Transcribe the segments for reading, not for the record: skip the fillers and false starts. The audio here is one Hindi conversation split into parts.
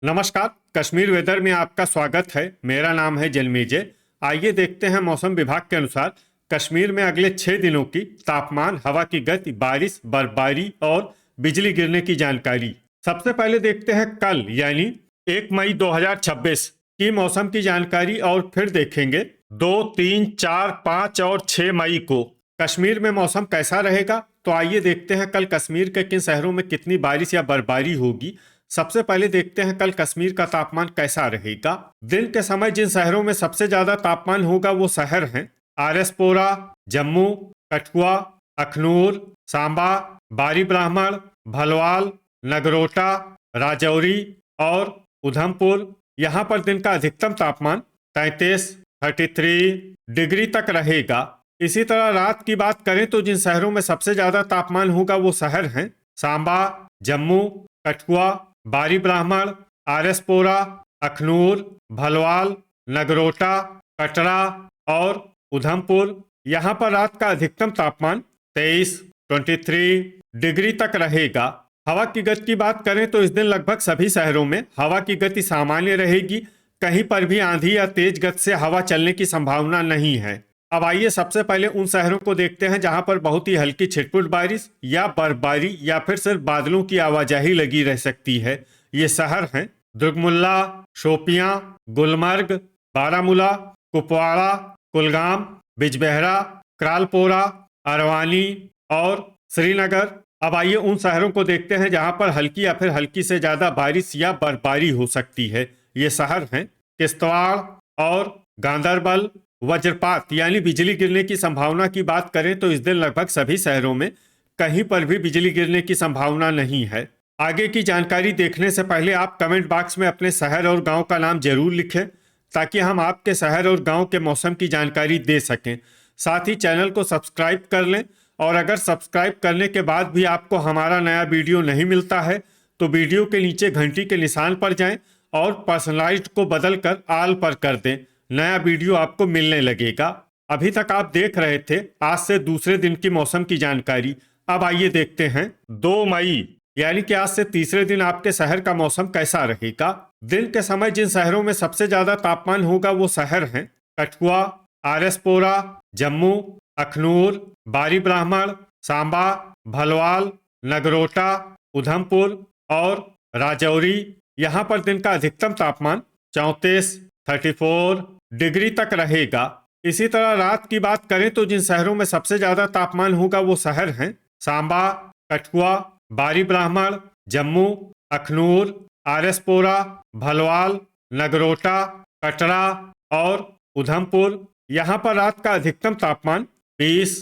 नमस्कार। कश्मीर वेदर में आपका स्वागत है। मेरा नाम है जलमेजय। आइए देखते हैं मौसम विभाग के अनुसार कश्मीर में अगले 6 दिनों की तापमान, हवा की गति, बारिश, बर्फबारी और बिजली गिरने की जानकारी। सबसे पहले देखते हैं कल यानी 1 मई 2026 की मौसम की जानकारी और फिर देखेंगे 2, 3, 4, 5 और 6 मई को कश्मीर में मौसम कैसा रहेगा। तो आइए देखते हैं कल कश्मीर के किन शहरों में कितनी बारिश या बर्फबारी होगी। सबसे पहले देखते हैं कल कश्मीर का तापमान कैसा रहेगा। दिन के समय जिन शहरों में सबसे ज्यादा तापमान होगा वो शहर हैं आरएसपोरा, जम्मू, कठुआ, अखनूर, सांबा, बारी ब्राह्मण, भलवाल, नगरोटा, राजौरी और उधमपुर। यहाँ पर दिन का अधिकतम तापमान 33 डिग्री तक रहेगा। इसी तरह रात की बात करें तो जिन शहरों में सबसे ज्यादा तापमान होगा वो शहर हैं सांबा, जम्मू, कठुआ, बारी ब्राह्मण, आरएसपोरा, अखनूर, भलवाल, नगरोटा, कटरा और उधमपुर। यहाँ पर रात का अधिकतम तापमान 23 डिग्री तक रहेगा। हवा की गति की बात करें तो इस दिन लगभग सभी शहरों में हवा की गति सामान्य रहेगी। कहीं पर भी आंधी या तेज गति से हवा चलने की संभावना नहीं है। अब आइए सबसे पहले उन शहरों को देखते हैं जहां पर बहुत ही हल्की छिटपुट बारिश या बर्फबारी या फिर सिर्फ बादलों की आवाजाही लगी रह सकती है। ये शहर हैं दुर्गमुल्ला, शोपियां, गुलमर्ग, बारामूला, कुपवाड़ा, कुलगाम, बिजबेहरा, क्रालपोरा, अरवानी और श्रीनगर। अब आइए उन शहरों को देखते हैं जहां पर हल्की या फिर हल्की से ज्यादा बारिश या बर्फबारी हो सकती है। ये शहर हैं किश्तवाड़ और गांदरबल। वज्रपात यानी बिजली गिरने की संभावना की बात करें तो इस दिन लगभग सभी शहरों में कहीं पर भी बिजली गिरने की संभावना नहीं है। आगे की जानकारी देखने से पहले आप कमेंट बॉक्स में अपने शहर और गांव का नाम जरूर लिखें ताकि हम आपके शहर और गांव के मौसम की जानकारी दे सकें। साथ ही चैनल को सब्सक्राइब कर लें और अगर सब्सक्राइब करने के बाद भी आपको हमारा नया वीडियो नहीं मिलता है तो वीडियो के नीचे घंटी के निशान पर जाएं और पर्सनलाइज्ड को बदलकर ऑल पर कर दें। नया वीडियो आपको मिलने लगेगा। अभी तक आप देख रहे थे आज से दूसरे दिन की मौसम की जानकारी। अब आइए देखते हैं 2 मई यानी कि आज से तीसरे दिन आपके शहर का मौसम कैसा रहेगा। दिन के समय जिन शहरों में सबसे ज्यादा तापमान होगा वो शहर हैं कठुआ, आरएसपोरा, जम्मू, अखनूर, बारी ब्राह्मण, सांबा, भलवाल, नगरोटा, उधमपुर और राजौरी। यहाँ पर दिन का अधिकतम तापमान 34 डिग्री तक रहेगा। इसी तरह रात की बात करें तो जिन शहरों में सबसे ज्यादा तापमान होगा वो शहर हैं सांबा, कठुआ, बारी ब्राह्मण, जम्मू, अखनूर, आरएसपोरा, भलवाल, नगरोटा, कटरा और उधमपुर। यहाँ पर रात का अधिकतम तापमान 20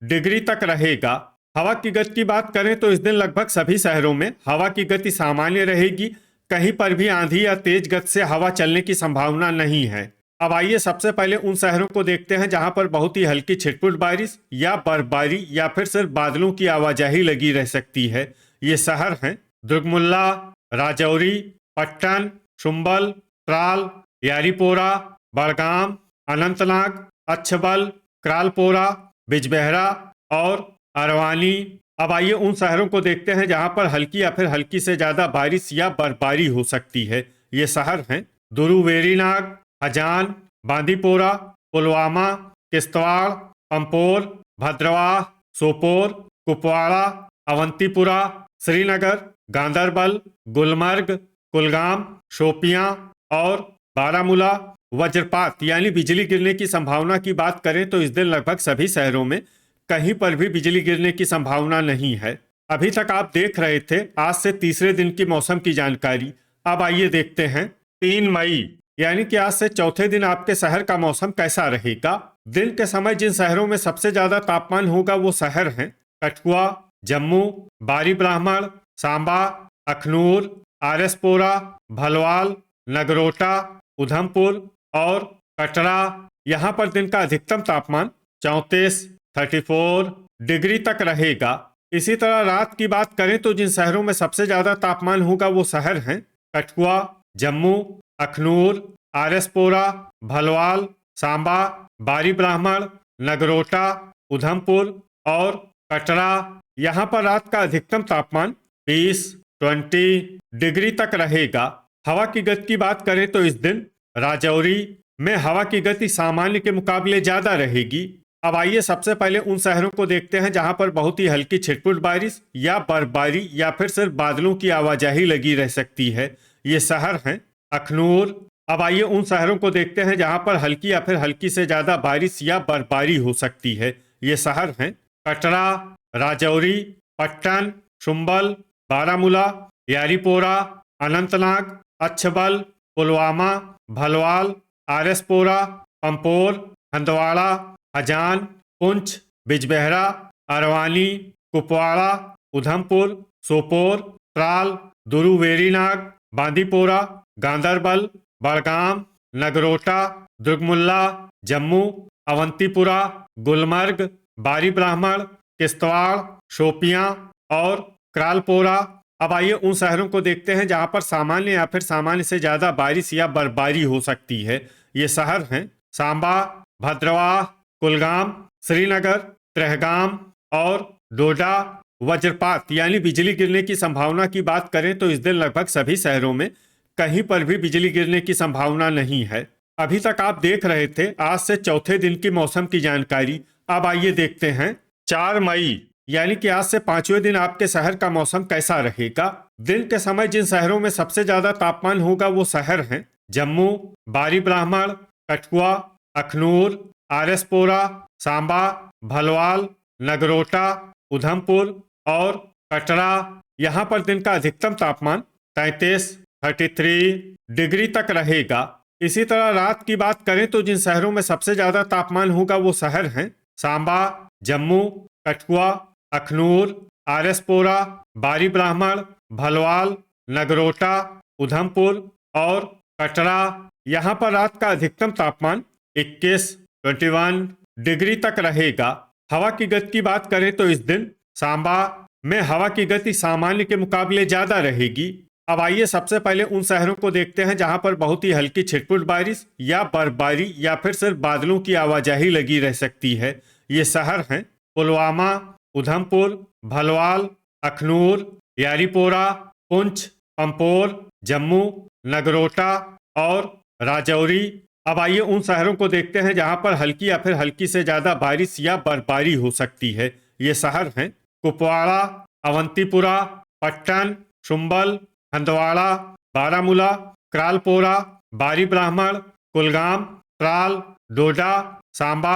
डिग्री तक रहेगा। हवा की गति की बात करें तो इस दिन लगभग सभी शहरों में हवा की गति सामान्य रहेगी। कहीं पर भी आंधी या तेज गति से हवा चलने की संभावना नहीं है। अब आइए सबसे पहले उन शहरों को देखते हैं जहां पर बहुत ही हल्की छिटपुट बारिश या बर्फबारी या फिर सिर्फ बादलों की आवाजाही लगी रह सकती है। ये शहर हैं दुर्गमुल्ला, राजौरी, पट्टन, शुम्बल, त्राल, यारीपोरा, बड़गाम, अनंतनाग, अच्छबल, क्रालपोरा, बिजबेहरा और अरवानी। अब आइए उन शहरों को देखते हैं जहां पर हल्की या फिर हल्की से ज्यादा बारिश या बर्फबारी हो सकती है। ये शहर हैं दुरुवेरीनाग, हजान, बांदीपोरा, पुलवामा, किश्तवाड़, पंपोर, भद्रवाह, सोपोर, कुपवाड़ा, अवंतीपुरा, श्रीनगर, गांदरबल, गुलमर्ग, कुलगाम, शोपियां और बारामूला। वज्रपात यानी बिजली गिरने की संभावना की बात करें तो इस दिन लगभग सभी शहरों में कहीं पर भी बिजली गिरने की संभावना नहीं है। अभी तक आप देख रहे थे आज से तीसरे दिन की मौसम की जानकारी। अब आइए देखते हैं 3 मई यानी कि आज से चौथे दिन आपके शहर का मौसम कैसा रहेगा। दिन के समय जिन शहरों में सबसे ज्यादा तापमान होगा वो शहर हैं कठुआ, जम्मू, बारी ब्राह्मण, सांबा, अखनूर, आरएसपोरा, भलवाल, नगरोटा, उधमपुर और कटरा। यहाँ पर दिन का अधिकतम तापमान 34 डिग्री तक रहेगा। इसी तरह रात की बात करें तो जिन शहरों में सबसे ज्यादा तापमान होगा वो शहर हैं कठुआ, जम्मू, अखनूर, आरएसपोरा, भलवाल, सांबा, बारी ब्राह्मण, नगरोटा, उधमपुर और कटरा। यहाँ पर रात का अधिकतम तापमान डिग्री तक रहेगा। हवा की गति की बात करें तो इस दिन राजौरी में हवा की गति सामान्य के मुकाबले ज्यादा रहेगी। अब आइए सबसे पहले उन शहरों को देखते हैं जहां पर बहुत ही हल्की छिटपुट बारिश या बर्फबारी या फिर सिर्फ बादलों की आवाजाही लगी रह सकती है। ये शहर हैं अखनूर। अब आइए उन शहरों को देखते हैं जहां पर हल्की या फिर हल्की से ज्यादा बारिश या बर्फबारी हो सकती है। ये शहर हैं कटरा, राजौरी, पट्टन, शुम्बल, बारामूला, यारीपोरा, अनंतनाग, अच्छबल, पुलवामा, भलवाल, आरएसपोरा, पंपोर, हंदवाड़ा, हजान, पुंछ, बिजबेहरा, अरवानी, कुपवाड़ा, उधमपुर, सोपोर, त्राल, दुरुवेरीनाग, बांदीपोरा, गांदरबल, बड़गाम, नगरोटा, दुर्गमुल्ला, जम्मू, अवंतीपुरा, गुलमर्ग, बारी ब्राह्मण, किश्तवाड़, शोपियां और क्रालपोरा। अब आइए उन शहरों को देखते हैं जहां पर सामान्य या फिर सामान्य से ज्यादा बारिश या बर्फबारी हो सकती है। ये शहर हैं सांबा, भद्रवाह, कुलगाम, श्रीनगर, त्रेहगाम और डोडा। वज्रपात यानी बिजली गिरने की संभावना की बात करें तो इस दिन लगभग सभी शहरों में कहीं पर भी बिजली गिरने की संभावना नहीं है। अभी तक आप देख रहे थे आज से चौथे दिन की मौसम की जानकारी। अब आइए देखते हैं 4 मई यानी कि आज से 5वें दिन आपके शहर का मौसम कैसा रहेगा। दिन के समय जिन शहरों में सबसे ज्यादा तापमान होगा वो शहर हैं जम्मू, बारी ब्राह्मण, कठुआ, अखनूर, आरएसपोरा, सांबा, भलवाल, नगरोटा, उधमपुर और कटरा। यहाँ पर दिन का अधिकतम तापमान 33 डिग्री तक रहेगा। इसी तरह रात की बात करें तो जिन शहरों में सबसे ज्यादा तापमान होगा वो शहर हैं सांबा, जम्मू, कठुआ, अखनूर, आरएसपोरा, बारी ब्राह्मण, भलवाल, नगरोटा, उधमपुर और कटरा। यहाँ पर रात का अधिकतम तापमान 21 डिग्री तक रहेगा। हवा की गति की बात करें तो इस दिन सांबा में हवा की गति सामान्य के मुकाबले ज्यादा रहेगी। अब आइए सबसे पहले उन शहरों को देखते हैं जहां पर बहुत ही हल्की छिटपुट बारिश या बर्फबारी या फिर सिर्फ बादलों की आवाजाही लगी रह सकती है। ये शहर हैं पुलवामा, उधमपुर, भलवाल, अखनूर, यारीपोरा, पुंछ, पंपोर, जम्मू, नगरोटा और राजौरी। अब आइए उन शहरों को देखते हैं जहां पर हल्की या फिर हल्की से ज्यादा बारिश या बर्फबारी हो सकती है। ये शहर हैं कुपवाड़ा, अवंतीपुरा, पट्टन, शुम्बल, हंदवाड़ा, बारामूला, क्रालपोरा, बारी ब्राह्मण, कुलगाम, त्राल, डोडा, सांबा,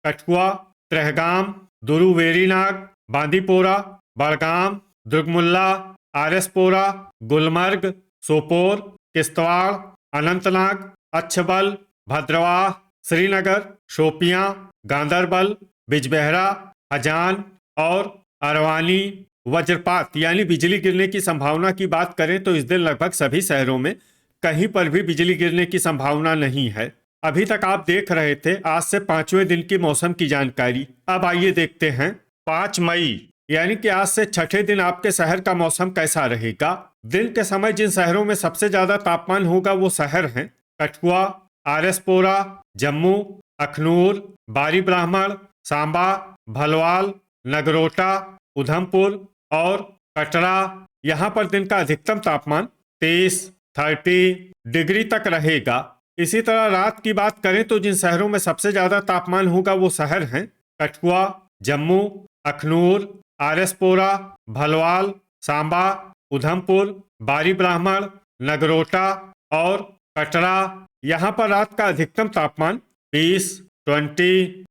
कठुआ, त्रेहगाम, दुरुवेरीनाग, बांदीपोरा, बड़गाम, दुर्गमुल्ला, आरएसपोरा, गुलमर्ग, सोपोर, किश्तवाड़, अनंतनाग, अच्छबल, भद्रवाह, श्रीनगर, शोपियां, गांदरबल, बिजबेहरा, हजान और अरवानी। वज्रपात यानी बिजली गिरने की संभावना की बात करें तो इस दिन लगभग सभी शहरों में कहीं पर भी बिजली गिरने की संभावना नहीं है। अभी तक आप देख रहे थे आज से 5वें दिन की मौसम की जानकारी। अब आइए देखते हैं 5 मई यानी कि आज से छठे दिन आपके शहर का मौसम कैसा रहेगा। दिन के समय जिन शहरों में सबसे ज्यादा तापमान होगा वो शहर हैं कठुआ, आरएसपोरा, जम्मू, अखनूर, बारी ब्राह्मण, सांबा, भलवाल, नगरोटा, उधमपुर और कटरा। यहाँ पर दिन का अधिकतम तापमान 30 डिग्री तक रहेगा। इसी तरह रात की बात करें तो जिन शहरों में सबसे ज्यादा तापमान होगा वो शहर हैं कठुआ, जम्मू, अखनूर, आरएसपोरा, भलवाल, सांबा, उधमपुर, बारी ब्राह्मण, नगरोटा और कटरा। यहाँ पर रात का अधिकतम तापमान 20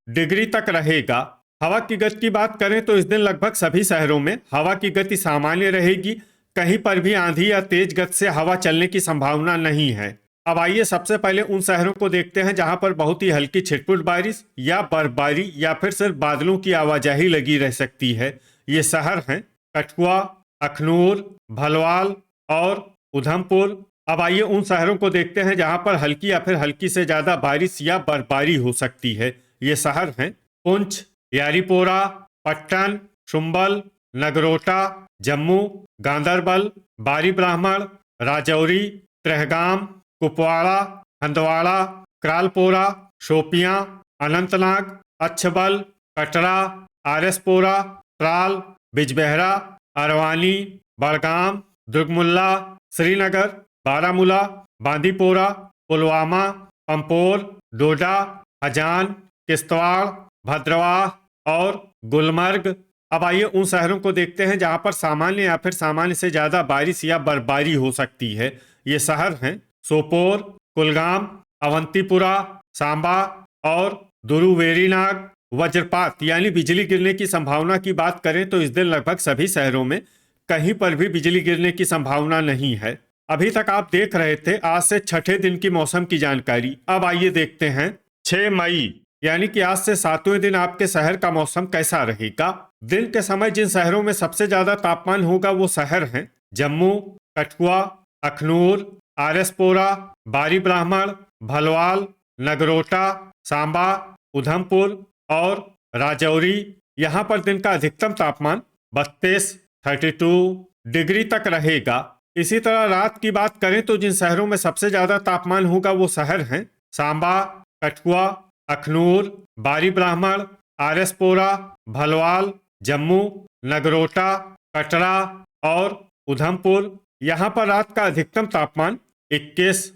डिग्री तक रहेगा। हवा की गति की बात करें तो इस दिन लगभग सभी शहरों में हवा की गति सामान्य रहेगी। कहीं पर भी आंधी या तेज गति से हवा चलने की संभावना नहीं है। अब आइए सबसे पहले उन शहरों को देखते हैं जहां पर बहुत ही हल्की छिटपुट बारिश या बर्फबारी या फिर सिर्फ बादलों की आवाजाही लगी रह सकती है। ये शहर हैं कठुआ, अखनूर, भलवाल और उधमपुर। अब आइए उन शहरों को देखते हैं जहां पर हल्की या फिर हल्की से ज्यादा बारिश या बर्फबारी हो सकती है। ये शहर हैं पुंछ, यारीपोरा, पट्टन, शुम्बल, नगरोटा, जम्मू, गांदरबल, बारी ब्राह्मण, राजौरी, त्रेहगाम, कुपवाड़ा, हंदवाड़ा, क्रालपोरा, शोपियां, अनंतनाग, अच्छबल, कटरा, आरएसपोरा, त्राल, बिजबेहरा, अरवानी, बड़गाम, दुर्गमुल्ला, श्रीनगर, बारामूला, बांदीपोरा, पुलवामा, पंपोर, डोडा, हजान, किश्तवाड़, भद्रवाह और गुलमर्ग। अब आइए उन शहरों को देखते हैं जहां पर सामान्य या फिर सामान्य से ज्यादा बारिश या बर्फबारी हो सकती है। ये शहर हैं सोपोर, कुलगाम, अवंतीपुरा, सांबा और दुरुवेरीनाग। वज्रपात यानी बिजली गिरने की संभावना की बात करें तो इस दिन लगभग सभी शहरों में कहीं पर भी बिजली गिरने की संभावना नहीं है। अभी तक आप देख रहे थे आज से छठे दिन की मौसम की जानकारी। अब आइए देखते हैं 6 मई यानी कि आज से 7वें दिन आपके शहर का मौसम कैसा रहेगा। दिन के समय जिन शहरों में सबसे ज्यादा तापमान होगा वो शहर हैं जम्मू, कठुआ, अखनूर, आरएसपोरा, बारी ब्राह्मण, भलवाल, नगरोटा, सांबा, उधमपुर और राजौरी। यहाँ पर दिन का अधिकतम तापमान 32 डिग्री तक रहेगा। इसी तरह रात की बात करें तो जिन शहरों में सबसे ज्यादा तापमान होगा वो शहर हैं सांबा, कठुआ, अखनूर, बारी ब्राह्मण, आरएसपोरा, भलवाल, जम्मू, नगरोटा, कटरा और उधमपुर। यहाँ पर रात का अधिकतम तापमान 21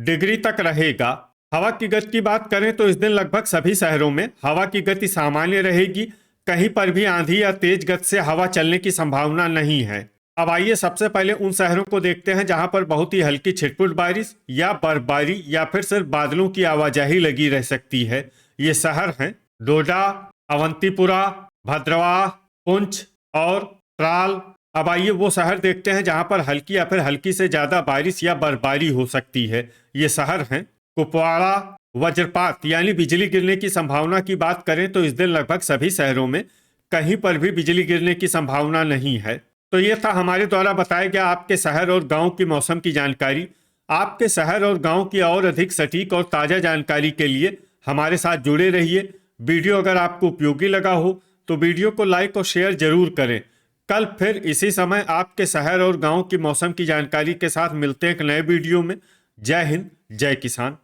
डिग्री तक रहेगा। हवा की गति की बात करें तो इस दिन लगभग सभी शहरों में हवा की गति सामान्य रहेगी। कहीं पर भी आंधी या तेज गति से हवा चलने की संभावना नहीं है। अब आइए सबसे पहले उन शहरों को देखते हैं जहां पर बहुत ही हल्की छिटपुट बारिश या बर्फबारी या फिर सिर्फ बादलों की आवाजाही लगी रह सकती है। ये शहर हैं डोडा, अवंतीपुरा, भद्रवाह, पुंछ और ट्राल। अब आइए वो शहर देखते हैं जहां पर हल्की या फिर हल्की से ज्यादा बारिश या बर्फबारी हो सकती है। ये शहर हैं कुपवाड़ा। वज्रपात यानी बिजली गिरने की संभावना की बात करें तो इस दिन लगभग सभी शहरों में कहीं पर भी बिजली गिरने की संभावना नहीं है। तो ये था हमारे द्वारा बताया गया आपके शहर और गांव की मौसम की जानकारी। आपके शहर और गांव की और अधिक सटीक और ताज़ा जानकारी के लिए हमारे साथ जुड़े रहिए। वीडियो अगर आपको उपयोगी लगा हो तो वीडियो को लाइक और शेयर जरूर करें। कल फिर इसी समय आपके शहर और गांव की मौसम की जानकारी के साथ मिलते हैं एक नए वीडियो में। जय हिंद, जय किसान।